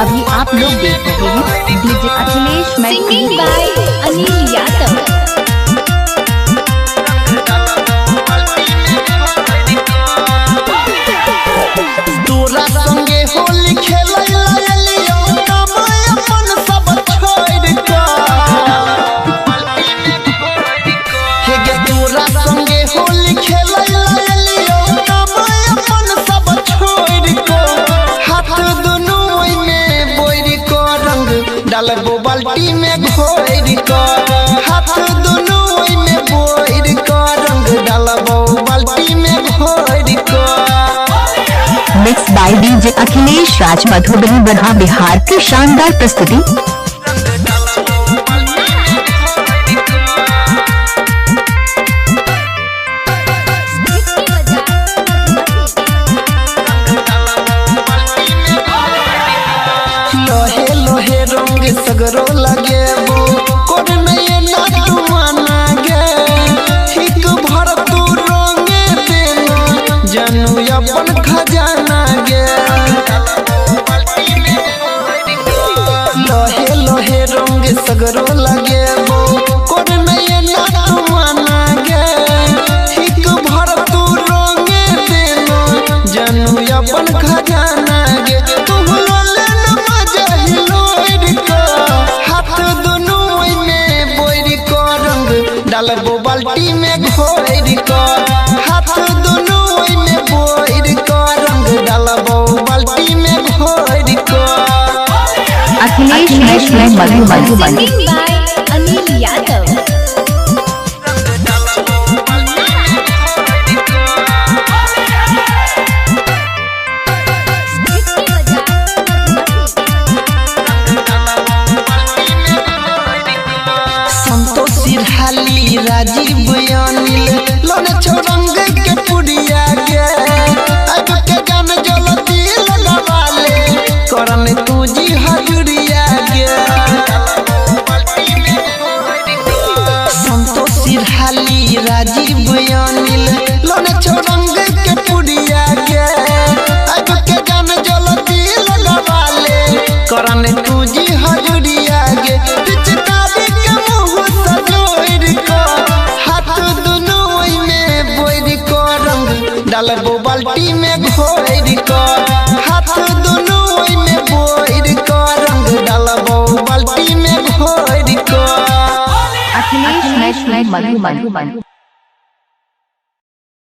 अभी आप लोग देख रहे हैं DJ Akhilesh singing by Anil Yadav. तोरा संगे होली खेलैला एलियो कमाय अपन सब छोड़ के हे गे तोरा संगे होली खेलैला एलियो कमाय अपन सब छोड़ के हाथ दुनु ओइ में बोइर के रंग डालबो बाल्टी में घोर के हाथ दुनु ओइ में बोइर के रंग डालबो बाल्टी में घोर के। मिक्स बाय डीजे अखिलेश राज मधुबनी बढ़ा बिहार की शानदार प्रस्तुति। लोहे लोहे रंग सगरो लगेबो कोड नये नाटू माना गे ठीक भर तू रंगे देनो जानू अपन खजाना गे लोहे लोहे रंग सगरो लगेबो कोड नये नाटू माना गे ठीक भर तू रंगे देनो जानू अपन खजाना गे तू लोले न मजा हिलोइर के हाथ दुनु ओइ में बोइर के रंग डालबो बाल्टी में घोर के हाथ दुनु ओइ में बोइर के रंग डालबो बाल्टी में घोर के। Akhilesh Madhubani singing by Anil Yadav. संतोषी ढाली राजीव अनिल लोने छोरंग के पुड़िया गे अब के गान जलती लगावाले करन तुजी हजुरिया गे संतोषी ढाली राजीव अनिल लोने छोरंग के पुड़िया गे अब के गान जलती लगावाले करन तुजी हजुरिया गे पिचकारी के मुंह सजोइर के हाथ दुनु ओइ में बोइर के रंग डालबो बाल्टी में घोर के हाथ दुनु ओइ में बोइर के रंग डालबो बाल्टी में घोर के। अखिलेश मधुबनी।